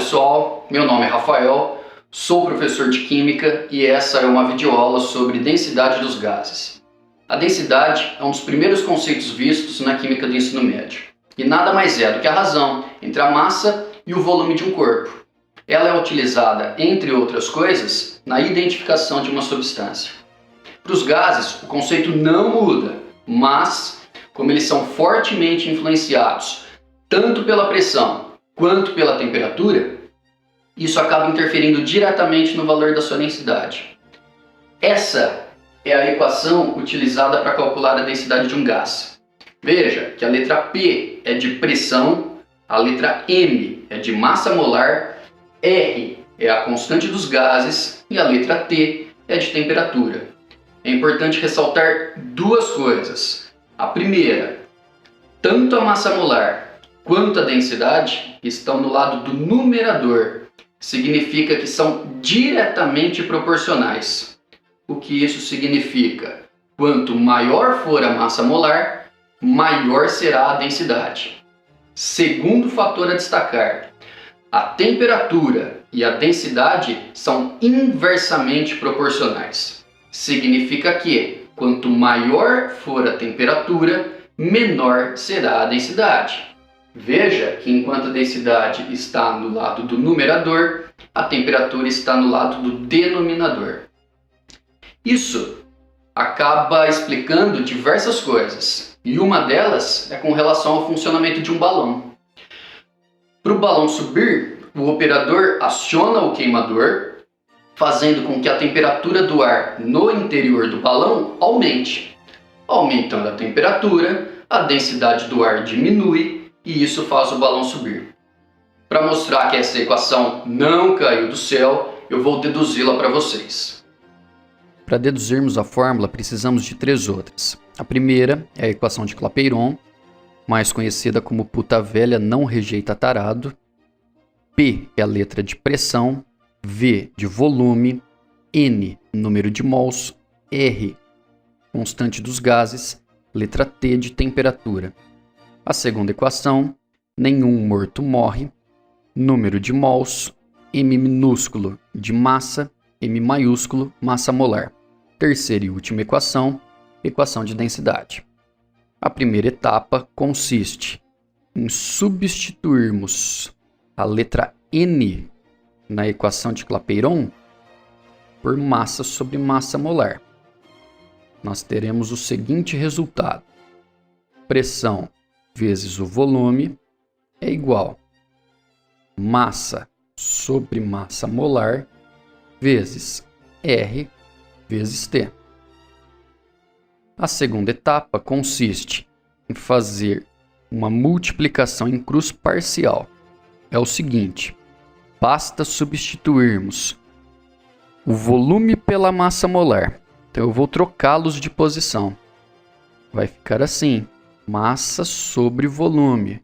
pessoal, meu nome é Rafael, sou professor de Química e essa é uma videoaula sobre densidade dos gases. A densidade é um dos primeiros conceitos vistos na Química do ensino médio e nada mais é do que a razão entre a massa e o volume de um corpo. Ela é utilizada, entre outras coisas, na identificação de uma substância. Para os gases, o conceito não muda, mas, como eles são fortemente influenciados tanto pela pressão quanto pela temperatura, isso acaba interferindo diretamente no valor da sua densidade. Essa é a equação utilizada para calcular a densidade de um gás. Veja que a letra P é de pressão, a letra M é de massa molar, R é a constante dos gases e a letra T é de temperatura. É importante ressaltar duas coisas. A primeira, tanto a massa molar quanto a densidade estão no lado do numerador. Significa que são diretamente proporcionais. O que isso significa? Quanto maior for a massa molar, maior será a densidade. Segundo fator a destacar, a temperatura e a densidade são inversamente proporcionais. Significa que, quanto maior for a temperatura, menor será a densidade. Veja que enquanto a densidade está no lado do numerador, a temperatura está no lado do denominador. Isso acaba explicando diversas coisas, e uma delas é com relação ao funcionamento de um balão. Para o balão subir, o operador aciona o queimador, fazendo com que a temperatura do ar no interior do balão aumente. Aumentando a temperatura, a densidade do ar diminui e isso faz o balão subir. Para mostrar que essa equação não caiu do céu, eu vou deduzi-la para vocês. Para deduzirmos a fórmula, precisamos de três outras. A primeira é a equação de Clapeyron, mais conhecida como puta velha não rejeita tarado. P é a letra de pressão, V de volume, N número de mols, R constante dos gases, letra T de temperatura. A segunda equação, nenhum morto morre, número de mols, M minúsculo de massa, M maiúsculo massa molar. Terceira e última equação, equação de densidade. A primeira etapa consiste em substituirmos a letra N na equação de Clapeyron por massa sobre massa molar. Nós teremos o seguinte resultado: pressão vezes o volume é igual massa sobre massa molar vezes R vezes T. A segunda etapa consiste em fazer uma multiplicação em cruz parcial. É o seguinte: basta substituirmos o volume pela massa molar. Então eu vou trocá-los de posição. Vai ficar assim: massa sobre volume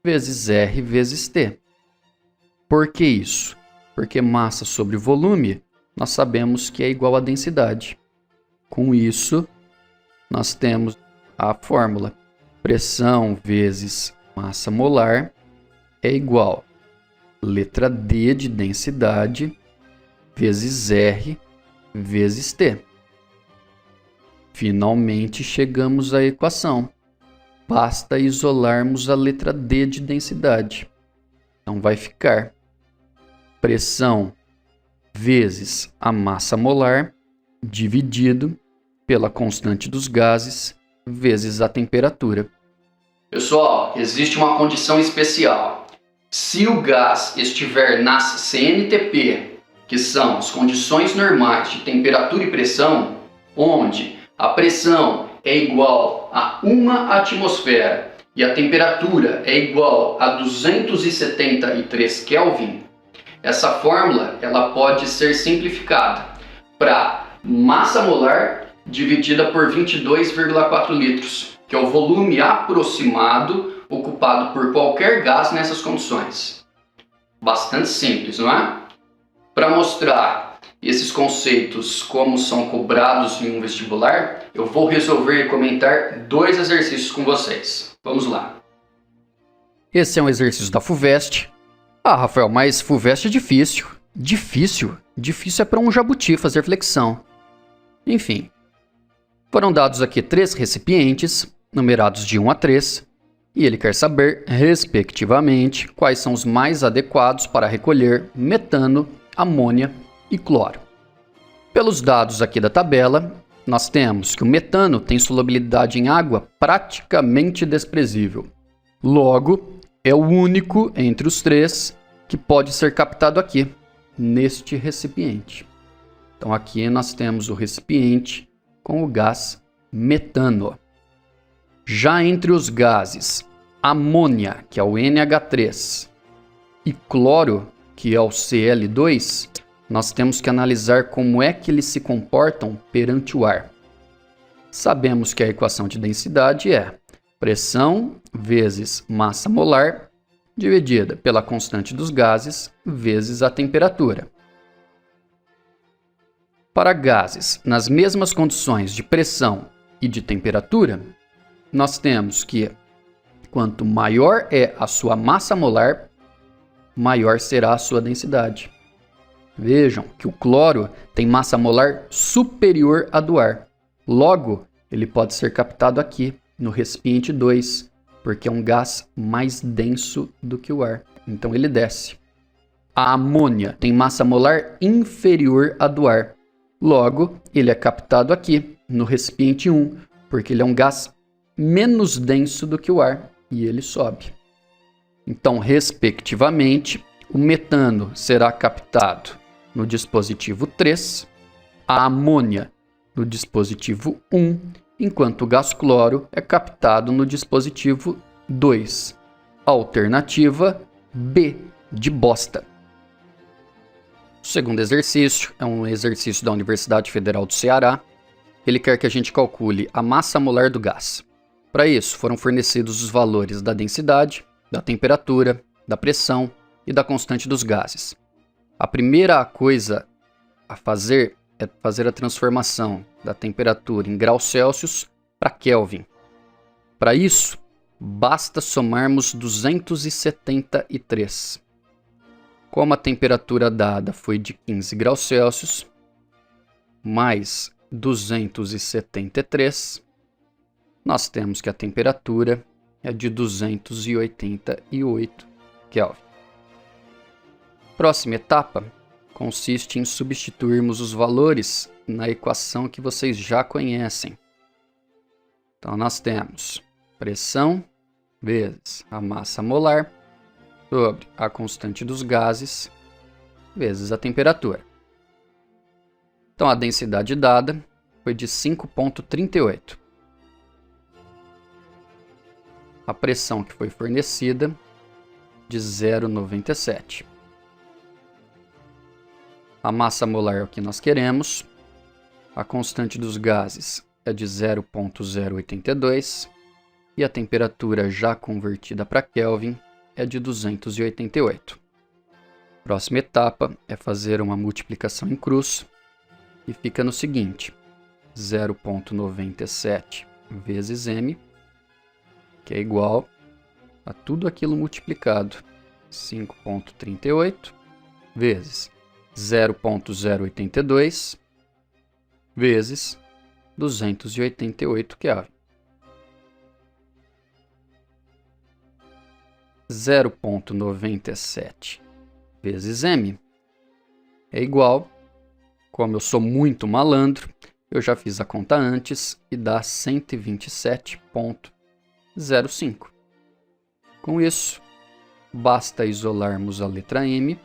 vezes R vezes T. Por que isso? Porque massa sobre volume nós sabemos que é igual a densidade. Com isso, nós temos a fórmula: pressão vezes massa molar é igual letra D de densidade vezes R vezes T. Finalmente chegamos à equação. Basta isolarmos a letra D de densidade. Então vai ficar pressão vezes a massa molar dividido pela constante dos gases vezes a temperatura. Pessoal, existe uma condição especial. Se o gás estiver nas CNTP, que são as condições normais de temperatura e pressão, onde a pressão é igual a 1 atmosfera e a temperatura é igual a 273 Kelvin, essa fórmula ela pode ser simplificada para massa molar dividida por 22,4 litros, que é o volume aproximado ocupado por qualquer gás nessas condições. Bastante simples, não é? Para mostrar esses conceitos como são cobrados em um vestibular, eu vou resolver e comentar dois exercícios com vocês. Vamos lá. Esse é um exercício da FUVEST. Ah, Rafael, mas FUVEST é difícil. Difícil? Difícil é para um jabuti fazer flexão. Enfim, foram dados aqui 3 recipientes, numerados de 1 a 3, e ele quer saber, respectivamente, quais são os mais adequados para recolher metano, amônia e cloro. Pelos dados aqui da tabela, nós temos que o metano tem solubilidade em água praticamente desprezível. Logo, é o único entre os 3 que pode ser captado aqui, neste recipiente. Então aqui nós temos o recipiente com o gás metano. Já entre os gases amônia, que é o NH3, e cloro, que é o Cl2, nós temos que analisar como é que eles se comportam perante o ar. Sabemos que a equação de densidade é pressão vezes massa molar dividida pela constante dos gases vezes a temperatura. Para gases nas mesmas condições de pressão e de temperatura, nós temos que quanto maior é a sua massa molar, maior será a sua densidade. Vejam que o cloro tem massa molar superior à do ar. Logo, ele pode ser captado aqui, no recipiente 2, porque é um gás mais denso do que o ar. Então ele desce. A amônia tem massa molar inferior à do ar. Logo, ele é captado aqui, no recipiente 1, porque ele é um gás menos denso do que o ar, e ele sobe. Então, respectivamente, o metano será captado no dispositivo 3, a amônia no dispositivo 1, enquanto o gás cloro é captado no dispositivo 2. Alternativa B, de bosta. O segundo exercício é um exercício da Universidade Federal do Ceará. Ele quer que a gente calcule a massa molar do gás. Para isso, foram fornecidos os valores da densidade, da temperatura, da pressão e da constante dos gases. A primeira coisa a fazer é fazer a transformação da temperatura em graus Celsius para Kelvin. Para isso, basta somarmos 273. Como a temperatura dada foi de 15 graus Celsius, mais 273, nós temos que a temperatura é de 288 Kelvin. Próxima etapa consiste em substituirmos os valores na equação que vocês já conhecem. Então nós temos pressão vezes a massa molar sobre a constante dos gases vezes a temperatura. Então a densidade dada foi de 5,38. A pressão que foi fornecida de 0,97. A massa molar é o que nós queremos. A constante dos gases é de 0,082. E a temperatura já convertida para Kelvin é de 288. Próxima etapa é fazer uma multiplicação em cruz. E fica no seguinte: 0,97 vezes m, que é igual a tudo aquilo multiplicado. 5,38 vezes 0,082 vezes 288 Kelvin. 0,97 vezes m é igual, como eu sou muito malandro, eu já fiz a conta antes e dá 127,05. Com isso, basta isolarmos a letra m,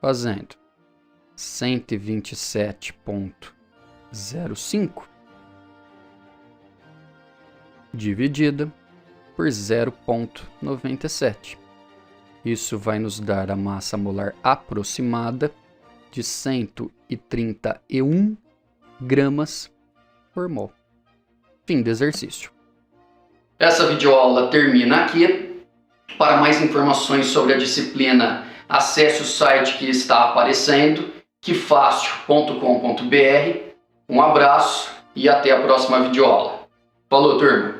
fazendo 127,05 dividida por 0,97. Isso vai nos dar a massa molar aproximada de 131 gramas por mol. Fim do exercício. Essa videoaula termina aqui. Para mais informações sobre a disciplina, acesse o site que está aparecendo, quefácil.com.br. Um abraço e até a próxima videoaula. Falou, turma!